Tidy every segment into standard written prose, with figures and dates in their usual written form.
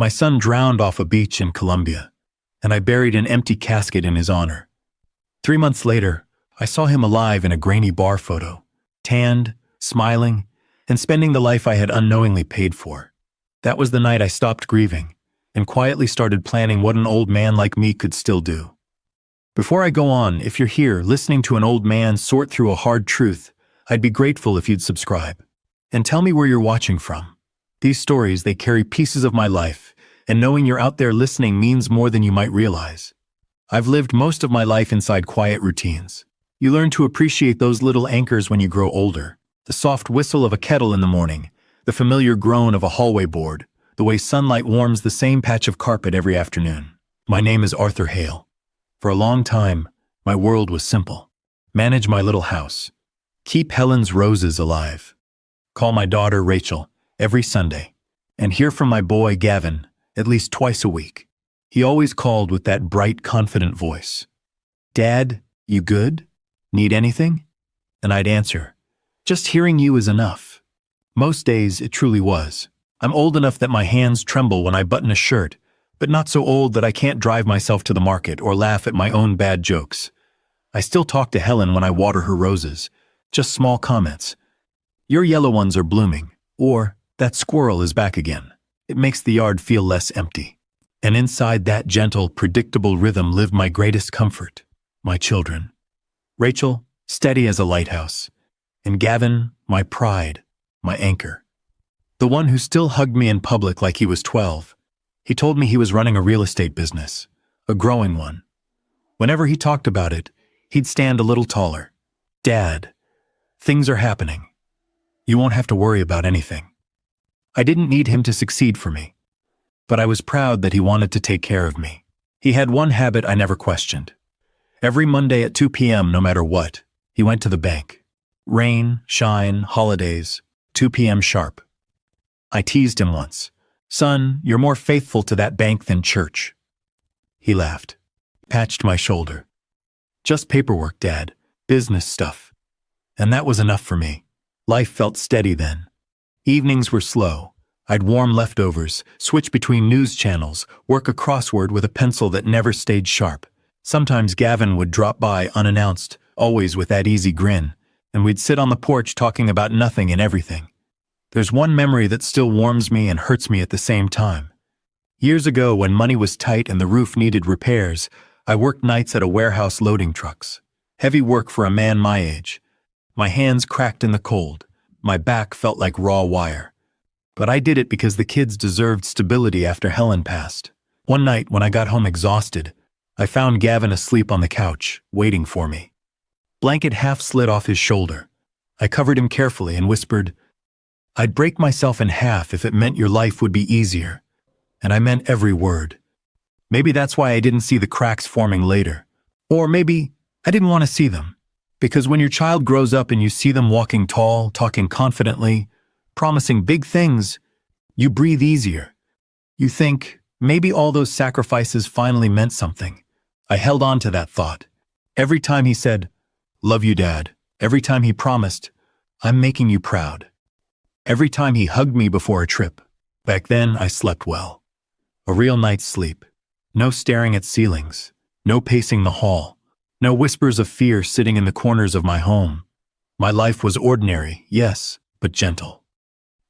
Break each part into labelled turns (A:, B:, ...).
A: My son drowned off a beach in Colombia, and I buried an empty casket in his honor. 3 months later, I saw him alive in a grainy bar photo, tanned, smiling, and spending the life I had unknowingly paid for. That was the night I stopped grieving and quietly started planning what an old man like me could still do. Before I go on, if you're here listening to an old man sort through a hard truth, I'd be grateful if you'd subscribe. And tell me where you're watching from. These stories, they carry pieces of my life, and knowing you're out there listening means more than you might realize. I've lived most of my life inside quiet routines. You learn to appreciate those little anchors when you grow older. The soft whistle of a kettle in the morning, the familiar groan of a hallway board, the way sunlight warms the same patch of carpet every afternoon. My name is Arthur Hale. For a long time, my world was simple. Manage my little house. Keep Helen's roses alive. Call my daughter Rachel every Sunday. And hear from my boy Gavin at least twice a week. He always called with that bright, confident voice. "Dad, you good? Need anything?" And I'd answer, "Just hearing you is enough." Most days, it truly was. I'm old enough that my hands tremble when I button a shirt, but not so old that I can't drive myself to the market or laugh at my own bad jokes. I still talk to Helen when I water her roses. Just small comments. "Your yellow ones are blooming," or "That squirrel is back again." It makes the yard feel less empty. And inside that gentle, predictable rhythm lived my greatest comfort, my children. Rachel, steady as a lighthouse. And Gavin, my pride, my anchor. The one who still hugged me in public like he was 12. He told me he was running a real estate business, a growing one. Whenever he talked about it, he'd stand a little taller. "Dad, things are happening. You won't have to worry about anything." I didn't need him to succeed for me, but I was proud that he wanted to take care of me. He had one habit I never questioned. Every Monday at 2 p.m., no matter what, he went to the bank. Rain, shine, holidays, 2 p.m. sharp. I teased him once. "Son, you're more faithful to that bank than church." He laughed, patched my shoulder. "Just paperwork, Dad, business stuff." And that was enough for me. Life felt steady then. Evenings were slow. I'd warm leftovers, switch between news channels, work a crossword with a pencil that never stayed sharp. Sometimes Gavin would drop by unannounced, always with that easy grin, and we'd sit on the porch talking about nothing and everything. There's one memory that still warms me and hurts me at the same time. Years ago, when money was tight and the roof needed repairs, I worked nights at a warehouse loading trucks. Heavy work for a man my age. My hands cracked in the cold. My back felt like raw wire. But I did it because the kids deserved stability after Helen passed. One night, when I got home exhausted, I found Gavin asleep on the couch, waiting for me. Blanket half slid off his shoulder. I covered him carefully and whispered, "I'd break myself in half if it meant your life would be easier." And I meant every word. Maybe that's why I didn't see the cracks forming later. Or maybe I didn't want to see them. Because when your child grows up and you see them walking tall, talking confidently, promising big things, you breathe easier. You think, maybe all those sacrifices finally meant something. I held on to that thought. Every time he said, "Love you, Dad." Every time he promised, "I'm making you proud." Every time he hugged me before a trip. Back then, I slept well. A real night's sleep. No staring at ceilings. No pacing the hall. No whispers of fear sitting in the corners of my home. My life was ordinary, yes, but gentle.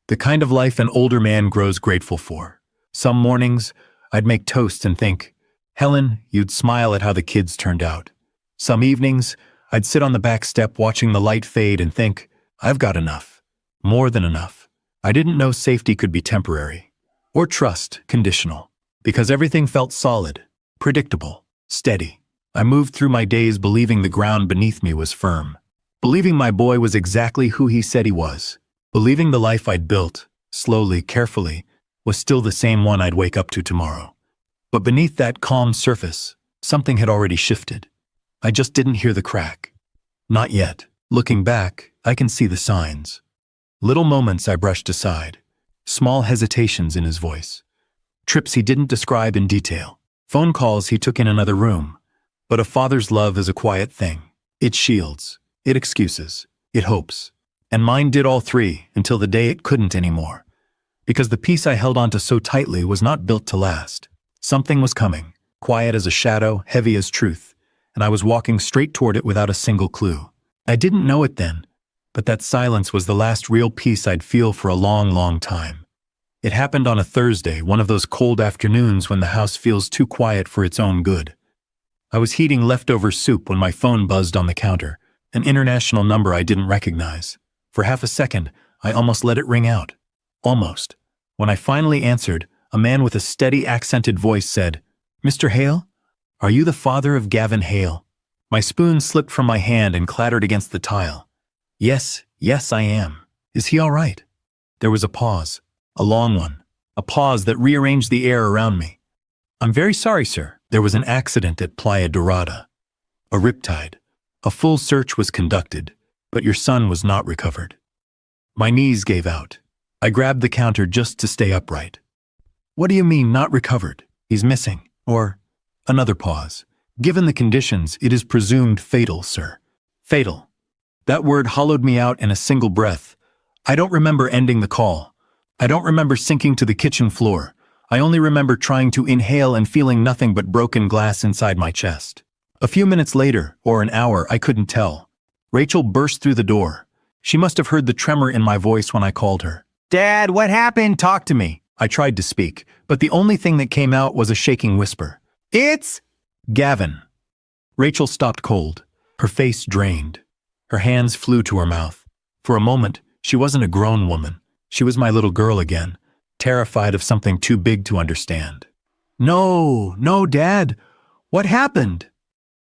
A: The kind of life an older man grows grateful for. Some mornings, I'd make toast and think, "Helen, you'd smile at how the kids turned out." Some evenings, I'd sit on the back step watching the light fade and think, "I've got enough. More than enough." I didn't know safety could be temporary, or trust conditional, because everything felt solid, predictable, steady. I moved through my days believing the ground beneath me was firm, believing my boy was exactly who he said he was, believing the life I'd built, slowly, carefully, was still the same one I'd wake up to tomorrow. But beneath that calm surface, something had already shifted. I just didn't hear the crack. Not yet. Looking back, I can see the signs. Little moments I brushed aside, small hesitations in his voice, trips he didn't describe in detail, phone calls he took in another room. But a father's love is a quiet thing. It shields, it excuses, it hopes. And mine did all three until the day it couldn't anymore. because the piece I held onto so tightly was not built to last. Something was coming, quiet as a shadow, heavy as truth, and I was walking straight toward it without a single clue. I didn't know it then, but that silence was the last real peace I'd feel for a long, long time. It happened on a Thursday, one of those cold afternoons when the house feels too quiet for its own good. I was heating leftover soup when my phone buzzed on the counter, an international number I didn't recognize. For half a second, I almost let it ring out. Almost. When I finally answered, a man with a steady, accented voice said, "Mr. Hale? Are you the father of Gavin Hale?" My spoon slipped from my hand and clattered against the tile. Yes, I am. Is he all right?" There was a pause, a long one, a pause that rearranged the air around me. "I'm very sorry, sir. There was an accident at Playa Dorada. A riptide. A full search was conducted, but your son was not recovered." My knees gave out. I grabbed the counter just to stay upright. "What do you mean, not recovered? He's missing, or—" Another pause. "Given the conditions, it is presumed fatal, sir." Fatal. That word hollowed me out in a single breath. I don't remember ending the call. I don't remember sinking to the kitchen floor. I only remember trying to inhale and feeling nothing but broken glass inside my chest. A few minutes later, or an hour, I couldn't tell, Rachel burst through the door. She must have heard the tremor in my voice when I called her. "Dad, what happened? Talk to me." I tried to speak, but the only thing that came out was a shaking whisper. "It's Gavin." Rachel stopped cold, her face drained. Her hands flew to her mouth. For a moment, she wasn't a grown woman. She was my little girl again, terrified of something too big to understand. No, Dad. What happened?"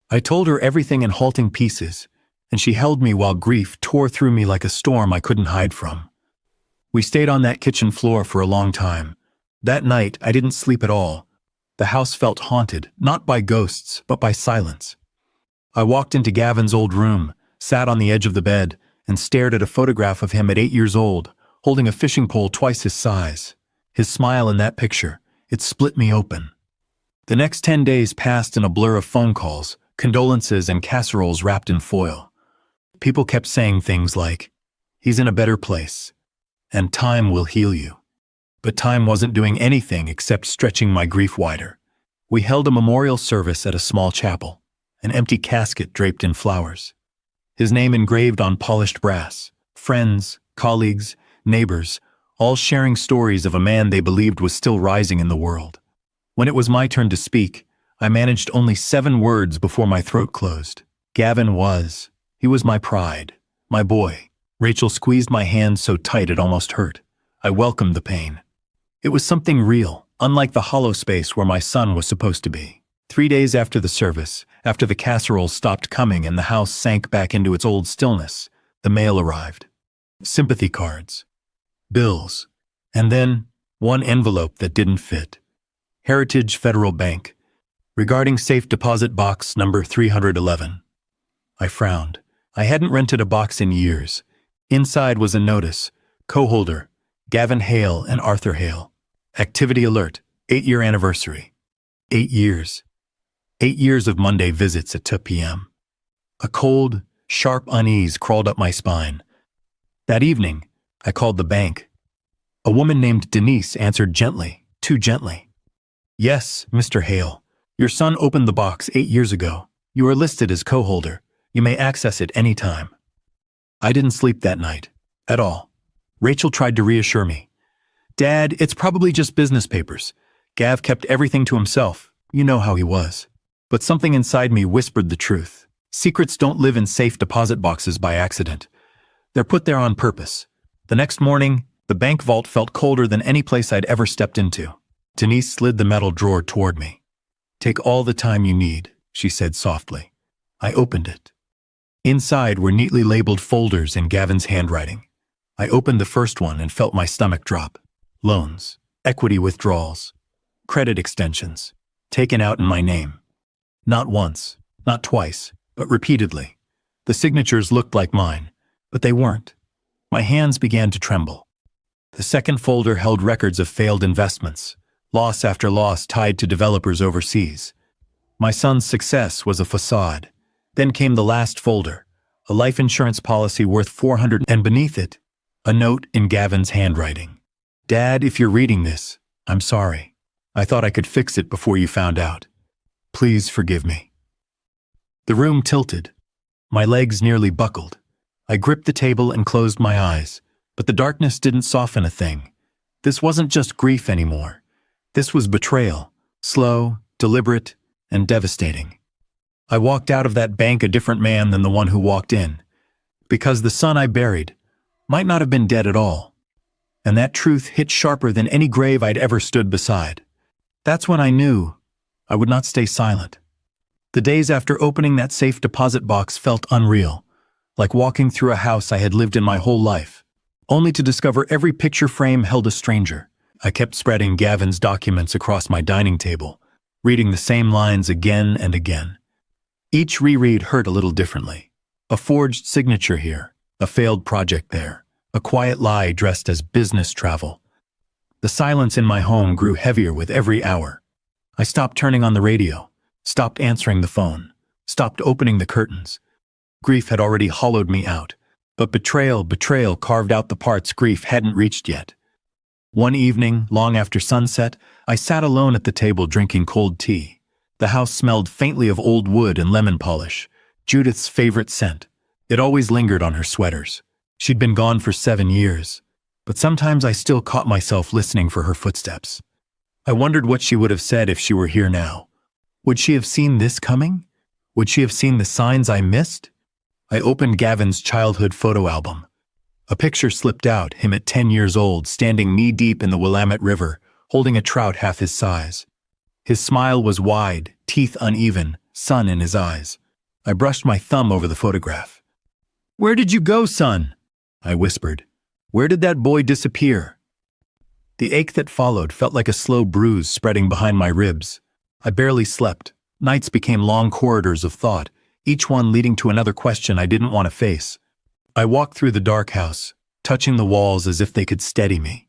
A: I told her everything in halting pieces, and she held me while grief tore through me like a storm I couldn't hide from. We stayed on that kitchen floor for a long time. That night, I didn't sleep at all. The house felt haunted, not by ghosts, but by silence. I walked into Gavin's old room, sat on the edge of the bed, and stared at a photograph of him at 8 years old, holding a fishing pole twice his size. His smile in that picture, it split me open. The next 10 days passed in a blur of phone calls, condolences, and casseroles wrapped in foil. People kept saying things like, "He's in a better place," and "Time will heal you." But time wasn't doing anything except stretching my grief wider. We held a memorial service at a small chapel, an empty casket draped in flowers. His name engraved on polished brass. Friends, colleagues, neighbors, all sharing stories of a man they believed was still rising in the world. When it was my turn to speak, I managed only 7 words before my throat closed. He was my pride, my boy. Rachel squeezed my hand so tight it almost hurt. I welcomed the pain. It was something real, unlike the hollow space where my son was supposed to be. 3 days after the service, after the casseroles stopped coming and the house sank back into its old stillness, the mail arrived. Sympathy cards, bills, and then one envelope that didn't fit. Heritage Federal Bank, regarding safe deposit box number 311. I frowned. I hadn't rented a box in years. Inside was a notice, co-holder, Gavin Hale and Arthur Hale. Activity alert, 8-year anniversary. 8 years. 8 years of Monday visits at 2 p.m. A cold, sharp unease crawled up my spine. That evening, I called the bank. A woman named Denise answered gently, too gently. "Yes, Mr. Hale. Your son opened the box 8 years ago. You are listed as co-holder. You may access it any time." I didn't sleep that night, at all. Rachel tried to reassure me. "Dad, it's probably just business papers. Gav kept everything to himself. You know how he was." But something inside me whispered the truth. Secrets don't live in safe deposit boxes by accident. They're put there on purpose. The next morning, the bank vault felt colder than any place I'd ever stepped into. Denise slid the metal drawer toward me. "Take all the time you need," she said softly. I opened it. Inside were neatly labeled folders in Gavin's handwriting. I opened the first one and felt my stomach drop. Loans, equity withdrawals, credit extensions, taken out in my name. Not once, not twice, but repeatedly. The signatures looked like mine, but they weren't. My hands began to tremble. The second folder held records of failed investments, loss after loss tied to developers overseas. My son's success was a facade. Then came the last folder, a life insurance policy worth $400, and beneath it, a note in Gavin's handwriting. Dad, if you're reading this, I'm sorry. I thought I could fix it before you found out. Please forgive me. The room tilted. My legs nearly buckled. I gripped the table and closed my eyes, but the darkness didn't soften a thing. This wasn't just grief anymore. This was betrayal, slow, deliberate, and devastating. I walked out of that bank a different man than the one who walked in, because the son I buried might not have been dead at all. And that truth hit sharper than any grave I'd ever stood beside. That's when I knew I would not stay silent. The days after opening that safe deposit box felt unreal, like walking through a house I had lived in my whole life, only to discover every picture frame held a stranger. I kept spreading Gavin's documents across my dining table, reading the same lines again and again. Each reread hurt a little differently. A forged signature here, a failed project there, a quiet lie dressed as business travel. The silence in my home grew heavier with every hour. I stopped turning on the radio, stopped answering the phone, stopped opening the curtains. Grief had already hollowed me out, but betrayal carved out the parts grief hadn't reached yet. One evening, long after sunset, I sat alone at the table drinking cold tea. The house smelled faintly of old wood and lemon polish, Judith's favorite scent. It always lingered on her sweaters. She'd been gone for 7 years, but sometimes I still caught myself listening for her footsteps. I wondered what she would have said if she were here now. Would she have seen this coming? Would she have seen the signs I missed? I opened Gavin's childhood photo album. A picture slipped out, him at 10 years old, standing knee-deep in the Willamette River, holding a trout half his size. His smile was wide, teeth uneven, sun in his eyes. I brushed my thumb over the photograph. "Where did you go, son?" I whispered. "Where did that boy disappear?" The ache that followed felt like a slow bruise spreading behind my ribs. I barely slept. Nights became long corridors of thought, each one leading to another question I didn't want to face. I walked through the dark house, touching the walls as if they could steady me.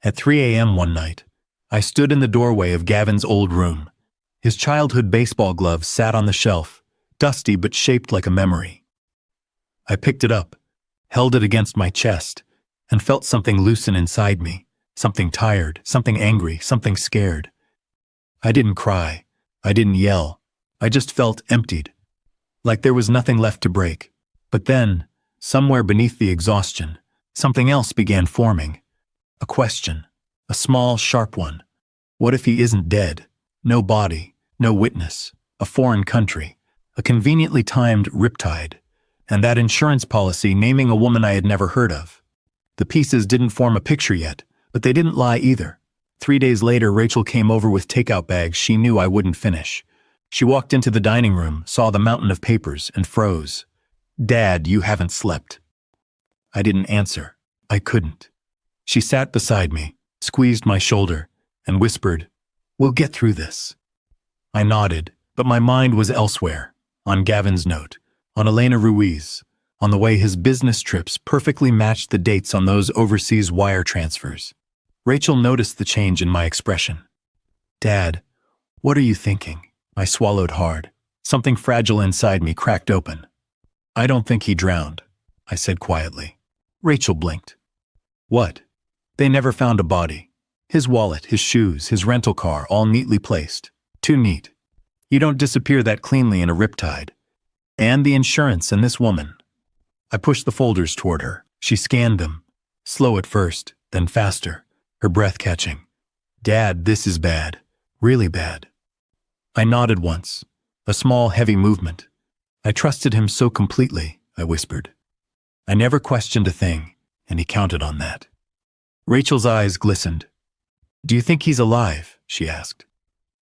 A: At 3 a.m. one night, I stood in the doorway of Gavin's old room. His childhood baseball glove sat on the shelf, dusty but shaped like a memory. I picked it up, held it against my chest, and felt something loosen inside me, something tired, something angry, something scared. I didn't cry. I didn't yell. I just felt emptied, like there was nothing left to break. But then, somewhere beneath the exhaustion, something else began forming. A question, a small, sharp one. What if he isn't dead? No body, no witness, a foreign country, a conveniently timed riptide, and that insurance policy naming a woman I had never heard of. The pieces didn't form a picture yet, but they didn't lie either. 3 days later, Rachel came over with takeout bags she knew I wouldn't finish. She walked into the dining room, saw the mountain of papers, and froze. "Dad, you haven't slept." I didn't answer. I couldn't. She sat beside me, squeezed my shoulder, and whispered, "We'll get through this." I nodded, but my mind was elsewhere, on Gavin's note, on Elena Ruiz, on the way his business trips perfectly matched the dates on those overseas wire transfers. Rachel noticed the change in my expression. "Dad, what are you thinking?" I swallowed hard. Something fragile inside me cracked open. "I don't think he drowned," I said quietly. Rachel blinked. "What?" "They never found a body. His wallet, his shoes, his rental car, all neatly placed. Too neat. You don't disappear that cleanly in a riptide. And the insurance and this woman." I pushed the folders toward her. She scanned them, slow at first, then faster, her breath catching. "Dad, this is bad. Really bad." I nodded once, a small, heavy movement. "I trusted him so completely," I whispered. "I never questioned a thing, and he counted on that." Rachel's eyes glistened. "Do you think he's alive?" she asked.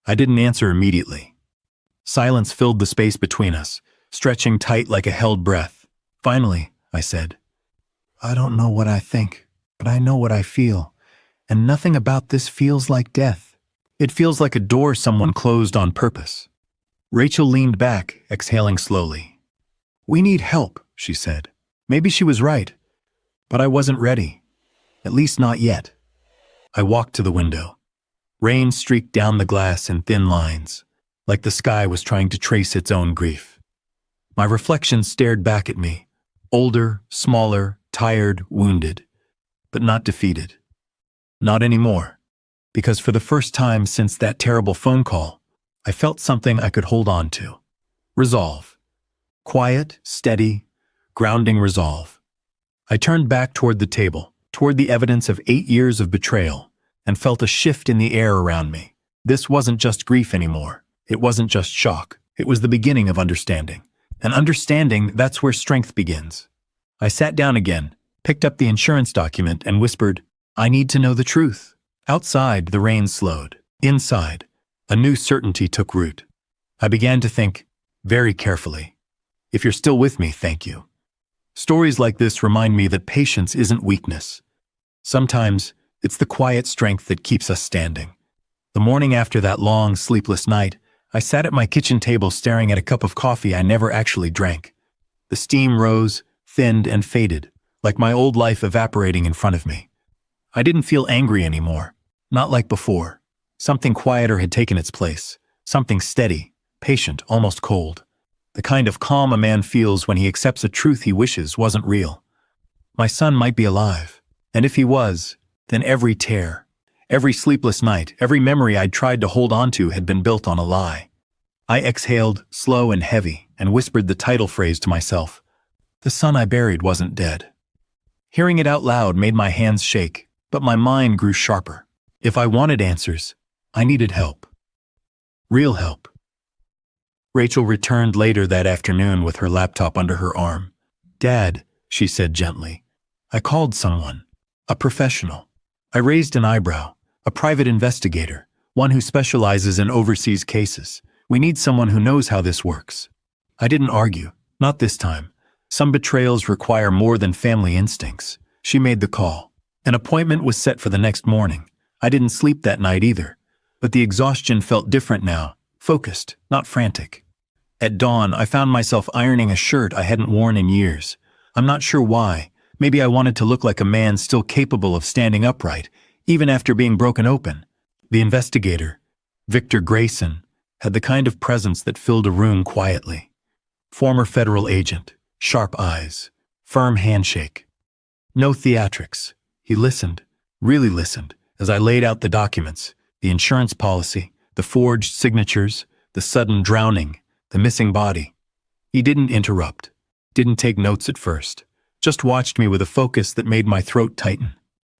A: I didn't answer immediately. Silence filled the space between us, stretching tight like a held breath. Finally, I said, "I don't know what I think, but I know what I feel, and nothing about this feels like death. It feels like a door someone closed on purpose." Rachel leaned back, exhaling slowly. "We need help," she said. Maybe she was right, but I wasn't ready. At least not yet. I walked to the window. Rain streaked down the glass in thin lines, like the sky was trying to trace its own grief. My reflection stared back at me, older, smaller, tired, wounded, but not defeated. Not anymore. Because for the first time since that terrible phone call, I felt something I could hold on to. Resolve. Quiet, steady, grounding resolve. I turned back toward the table, toward the evidence of 8 years of betrayal, and felt a shift in the air around me. This wasn't just grief anymore. It wasn't just shock. It was the beginning of understanding. And understanding, that's where strength begins. I sat down again, picked up the insurance document, and whispered, "I need to know the truth." Outside, the rain slowed. Inside, a new certainty took root. I began to think, very carefully, if you're still with me, thank you. Stories like this remind me that patience isn't weakness. Sometimes, it's the quiet strength that keeps us standing. The morning after that long, sleepless night, I sat at my kitchen table staring at a cup of coffee I never actually drank. The steam rose, thinned, and faded, like my old life evaporating in front of me. I didn't feel angry anymore, not like before. Something quieter had taken its place, something steady, patient, almost cold. The kind of calm a man feels when he accepts a truth he wishes wasn't real. My son might be alive, and if he was, then every tear, every sleepless night, every memory I'd tried to hold on to had been built on a lie. I exhaled, slow and heavy, and whispered the title phrase to myself. The son I buried wasn't dead. Hearing it out loud made my hands shake, but my mind grew sharper. If I wanted answers, I needed help. Real help. Rachel returned later that afternoon with her laptop under her arm. "Dad," she said gently, "I called someone, a professional. I raised an eyebrow, a private investigator, one who specializes in overseas cases. We need someone who knows how this works." I didn't argue, not this time. Some betrayals require more than family instincts. She made the call. An appointment was set for the next morning. I didn't sleep that night either, but the exhaustion felt different now, focused, not frantic. At dawn, I found myself ironing a shirt I hadn't worn in years. I'm not sure why. Maybe I wanted to look like a man still capable of standing upright, even after being broken open. The investigator, Victor Grayson, had the kind of presence that filled a room quietly. Former federal agent, sharp eyes, firm handshake. No theatrics. He listened, really listened, as I laid out the documents, the insurance policy, the forged signatures, the sudden drowning, the missing body. He didn't interrupt, didn't take notes at first, just watched me with a focus that made my throat tighten.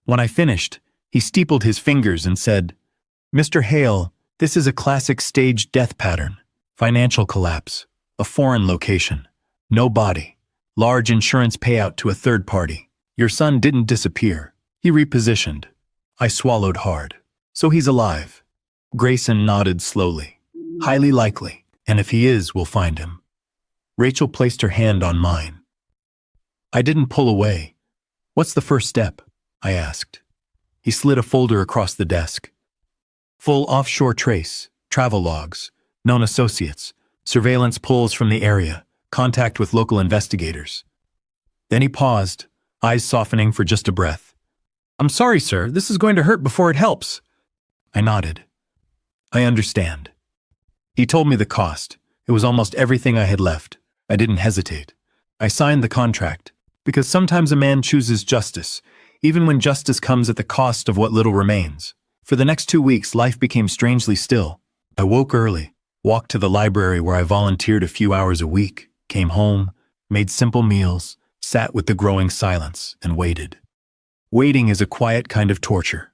A: When I finished, he steepled his fingers and said, "Mr. Hale, this is a classic staged death pattern. Financial collapse, a foreign location, no body, large insurance payout to a third party. Your son didn't disappear. He repositioned." I swallowed hard. "So he's alive." Grayson nodded slowly. "Highly likely, and if he is, we'll find him." Rachel placed her hand on mine. I didn't pull away. "What's the first step?" I asked. He slid a folder across the desk. Full offshore trace, travel logs, known associates, surveillance pulls from the area, contact with local investigators. Then he paused, eyes softening for just a breath. "I'm sorry, sir, this is going to hurt before it helps." I nodded. "I understand." He told me the cost. It was almost everything I had left. I didn't hesitate. I signed the contract, because sometimes a man chooses justice, even when justice comes at the cost of what little remains. For the next 2 weeks, life became strangely still. I woke early, walked to the library where I volunteered a few hours a week, came home, made simple meals, sat with the growing silence, and waited. Waiting is a quiet kind of torture.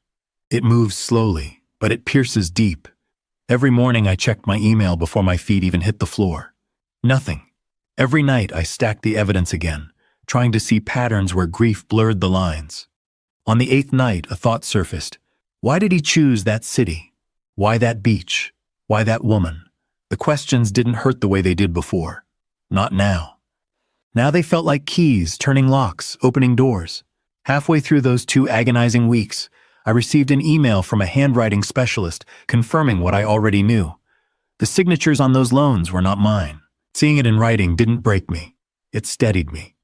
A: It moves slowly, but it pierces deep. Every morning I checked my email before my feet even hit the floor. Nothing. Every night I stacked the evidence again, trying to see patterns where grief blurred the lines. On the 8th night, a thought surfaced. Why did he choose that city? Why that beach? Why that woman? The questions didn't hurt the way they did before. Not now. Now they felt like keys, turning locks, opening doors. Halfway through those 2 agonizing weeks, I received an email from a handwriting specialist confirming what I already knew. The signatures on those loans were not mine. Seeing it in writing didn't break me. It steadied me.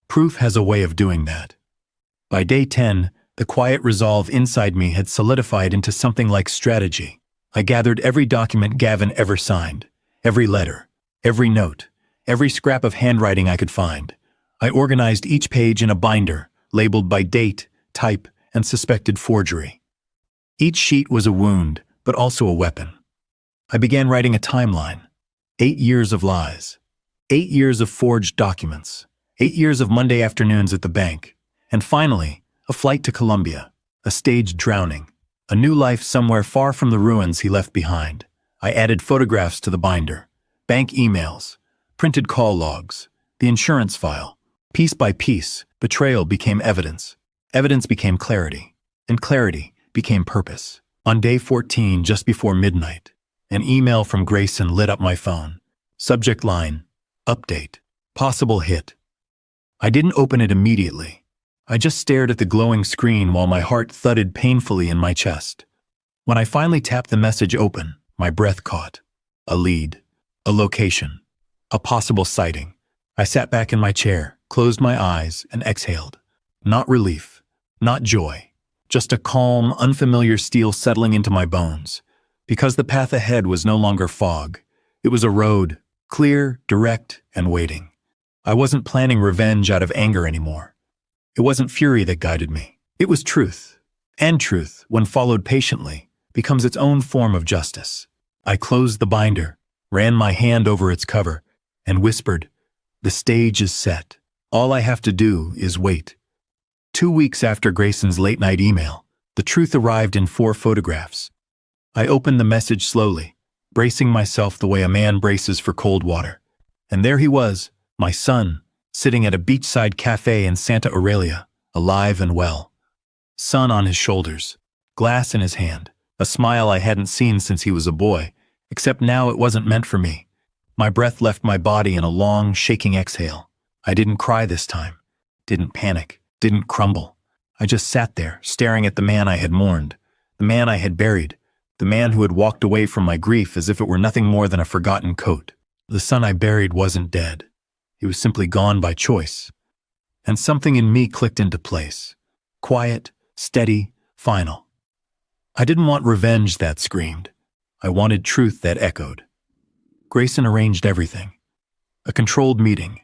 A: Proof has a way of doing that. By day 10, the quiet resolve inside me had solidified into something like strategy. I gathered every document Gavin ever signed, every letter, every note, every scrap of handwriting I could find. I organized each page in a binder, labeled by date, type, and suspected forgery. Each sheet was a wound, but also a weapon. I began writing a timeline. 8 years of lies. 8 years of forged documents. 8 years of Monday afternoons at the bank. And finally, a flight to Colombia. A staged drowning. A new life somewhere far from the ruins he left behind. I added photographs to the binder. Bank emails. Printed call logs. The insurance file. Piece by piece, betrayal became evidence. Evidence became clarity. And clarity became purpose. On day 14, just before midnight, an email from Grayson lit up my phone. Subject line, update, possible hit. I didn't open it immediately. I just stared at the glowing screen while my heart thudded painfully in my chest. When I finally tapped the message open, my breath caught. A lead, a location, a possible sighting. I sat back in my chair, closed my eyes, and exhaled. Not relief, not joy, just a calm, unfamiliar steel settling into my bones. Because the path ahead was no longer fog. It was a road, clear, direct, and waiting. I wasn't planning revenge out of anger anymore. It wasn't fury that guided me. It was truth. And truth, when followed patiently, becomes its own form of justice. I closed the binder, ran my hand over its cover, and whispered, "The stage is set. All I have to do is wait." 2 weeks after Grayson's late-night email, the truth arrived in 4 photographs. I opened the message slowly, bracing myself the way a man braces for cold water. And there he was, my son, sitting at a beachside cafe in Santa Aurelia, alive and well. Sun on his shoulders, glass in his hand, a smile I hadn't seen since he was a boy, except now it wasn't meant for me. My breath left my body in a long, shaking exhale. I didn't cry this time, didn't panic, didn't crumble. I just sat there, staring at the man I had mourned, the man I had buried, the man who had walked away from my grief as if it were nothing more than a forgotten coat. The son I buried wasn't dead. He was simply gone by choice. And something in me clicked into place. Quiet, steady, final. I didn't want revenge that screamed. I wanted truth that echoed. Grayson arranged everything. A controlled meeting.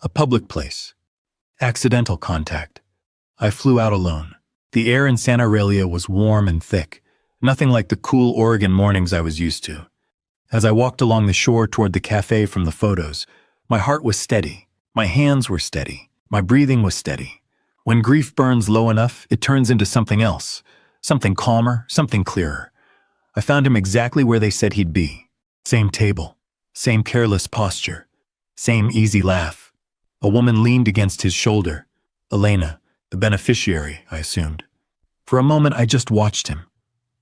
A: A public place. Accidental contact. I flew out alone. The air in Santa Aurelia was warm and thick. Nothing like the cool Oregon mornings I was used to. As I walked along the shore toward the cafe from the photos, my heart was steady, my hands were steady, my breathing was steady. When grief burns low enough, it turns into something else, something calmer, something clearer. I found him exactly where they said he'd be. Same table, same careless posture, same easy laugh. A woman leaned against his shoulder. Elena, the beneficiary, I assumed. For a moment, I just watched him.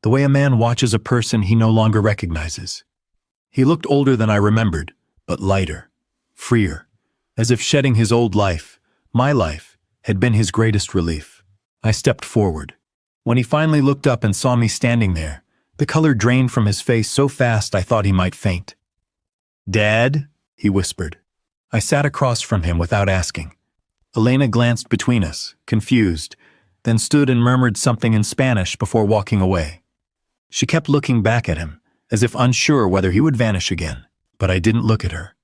A: The way a man watches a person he no longer recognizes. He looked older than I remembered, but lighter, freer, as if shedding his old life, my life, had been his greatest relief. I stepped forward. When he finally looked up and saw me standing there, the color drained from his face so fast I thought he might faint. "Dad?" he whispered. I sat across from him without asking. Elena glanced between us, confused, then stood and murmured something in Spanish before walking away. She kept looking back at him, as if unsure whether he would vanish again. But I didn't look at her.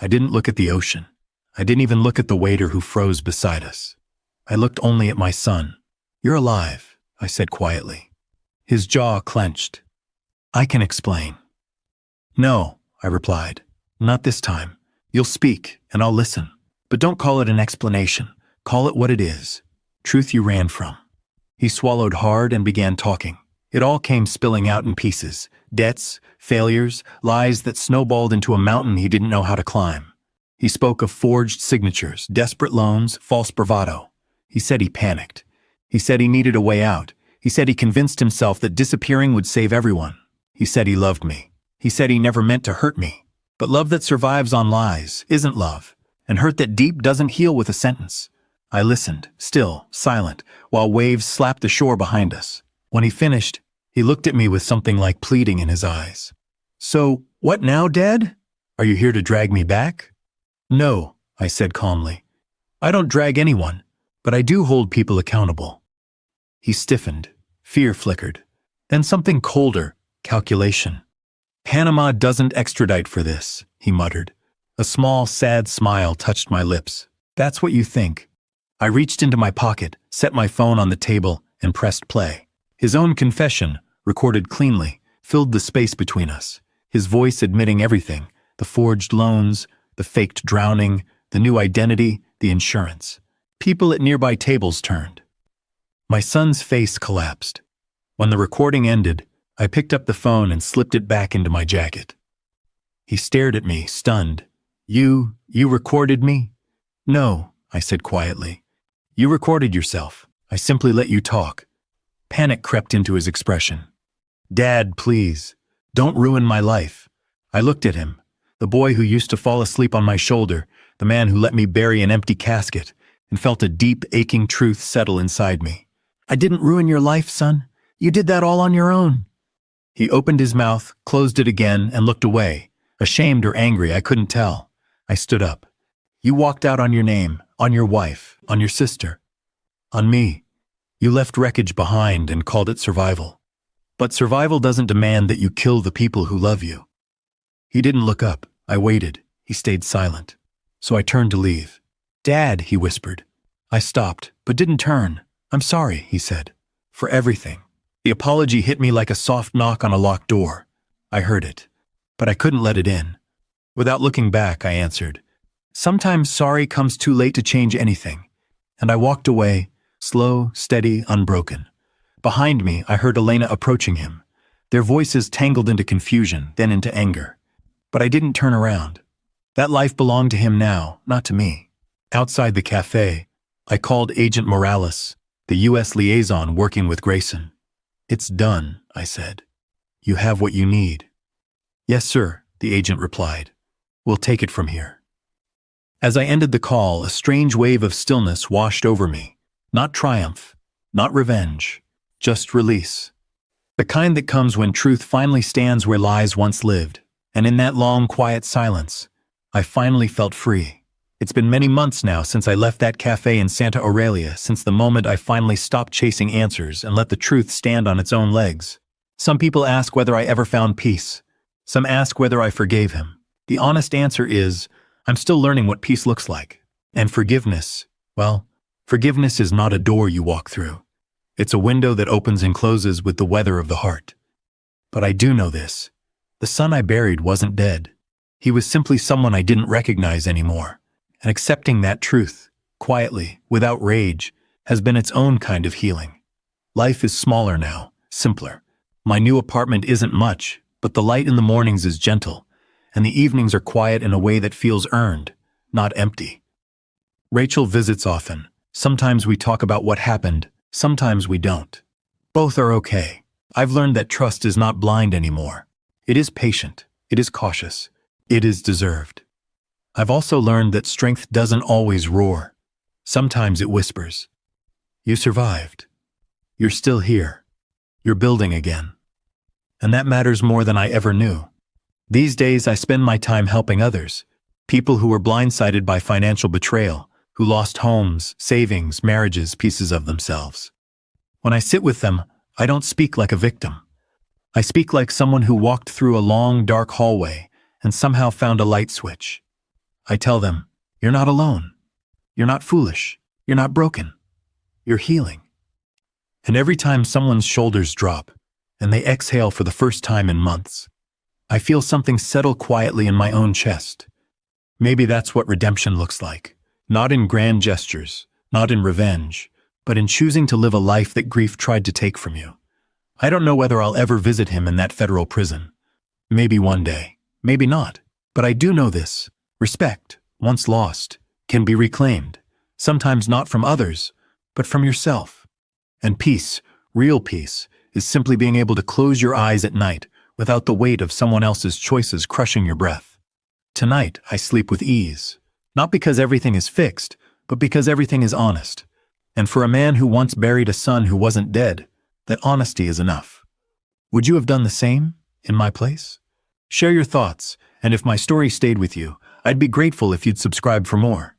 A: I didn't look at the ocean. I didn't even look at the waiter who froze beside us. I looked only at my son. "You're alive," I said quietly. His jaw clenched. "I can explain." "No," I replied. "Not this time. You'll speak, and I'll listen. But don't call it an explanation. Call it what it is. Truth you ran from." He swallowed hard and began talking. It all came spilling out in pieces. Debts, failures, lies that snowballed into a mountain he didn't know how to climb. He spoke of forged signatures, desperate loans, false bravado. He said he panicked. He said he needed a way out. He said he convinced himself that disappearing would save everyone. He said he loved me. He said he never meant to hurt me. But love that survives on lies isn't love, and hurt that deep doesn't heal with a sentence. I listened, still, silent, while waves slapped the shore behind us. When he finished, he looked at me with something like pleading in his eyes. "So, what now, Dad? Are you here to drag me back?" "No," I said calmly. "I don't drag anyone, but I do hold people accountable." He stiffened. Fear flickered. Then something colder, calculation. "Panama doesn't extradite for this," he muttered. A small, sad smile touched my lips. "That's what you think." I reached into my pocket, set my phone on the table, and pressed play. His own confession, recorded cleanly, filled the space between us, his voice admitting everything: the forged loans, the faked drowning, the new identity, the insurance. People at nearby tables turned. My son's face collapsed. When the recording ended, I picked up the phone and slipped it back into my jacket. He stared at me, stunned. You recorded me?" "No," I said quietly. "You recorded yourself. I simply let you talk." Panic crept into his expression. "Dad, please, don't ruin my life." I looked at him, the boy who used to fall asleep on my shoulder, the man who let me bury an empty casket, and felt a deep, aching truth settle inside me. "I didn't ruin your life, son. You did that all on your own." He opened his mouth, closed it again, and looked away, ashamed or angry, I couldn't tell. I stood up. "You walked out on your name, on your wife, on your sister. On me. You left wreckage behind and called it survival. But survival doesn't demand that you kill the people who love you." He didn't look up. I waited. He stayed silent. So I turned to leave. "Dad," he whispered. I stopped, but didn't turn. "I'm sorry," he said. "For everything." The apology hit me like a soft knock on a locked door. I heard it, but I couldn't let it in. Without looking back, I answered, "Sometimes sorry comes too late to change anything." And I walked away, slow, steady, unbroken. Behind me, I heard Elena approaching him. Their voices tangled into confusion, then into anger. But I didn't turn around. That life belonged to him now, not to me. Outside the cafe, I called Agent Morales, the U.S. liaison working with Grayson. "It's done," I said. "You have what you need." "Yes, sir," the agent replied. "We'll take it from here." As I ended the call, a strange wave of stillness washed over me. Not triumph, not revenge, just release. The kind that comes when truth finally stands where lies once lived. And in that long, quiet silence, I finally felt free. It's been many months now since I left that cafe in Santa Aurelia, since the moment I finally stopped chasing answers and let the truth stand on its own legs. Some people ask whether I ever found peace. Some ask whether I forgave him. The honest answer is, I'm still learning what peace looks like. And forgiveness, well, forgiveness is not a door you walk through. It's a window that opens and closes with the weather of the heart. But I do know this. The son I buried wasn't dead. He was simply someone I didn't recognize anymore. And accepting that truth, quietly, without rage, has been its own kind of healing. Life is smaller now, simpler. My new apartment isn't much, but the light in the mornings is gentle, and the evenings are quiet in a way that feels earned, not empty. Rachel visits often. Sometimes we talk about what happened, sometimes we don't. Both are okay. I've learned that trust is not blind anymore. It is patient, it is cautious, it is deserved. I've also learned that strength doesn't always roar. Sometimes it whispers. You survived. You're still here. You're building again. And that matters more than I ever knew. These days I spend my time helping others, people who were blindsided by financial betrayal, who lost homes, savings, marriages, pieces of themselves. When I sit with them, I don't speak like a victim. I speak like someone who walked through a long, dark hallway and somehow found a light switch. I tell them, you're not alone. You're not foolish. You're not broken. You're healing. And every time someone's shoulders drop, and they exhale for the first time in months, I feel something settle quietly in my own chest. Maybe that's what redemption looks like. Not in grand gestures, not in revenge, but in choosing to live a life that grief tried to take from you. I don't know whether I'll ever visit him in that federal prison. Maybe one day, maybe not. But I do know this. Respect, once lost, can be reclaimed, sometimes not from others, but from yourself. And peace, real peace, is simply being able to close your eyes at night without the weight of someone else's choices crushing your breath. Tonight, I sleep with ease, not because everything is fixed, but because everything is honest. And for a man who once buried a son who wasn't dead, that honesty is enough. Would you have done the same in my place? Share your thoughts, and if my story stayed with you, I'd be grateful if you'd subscribe for more.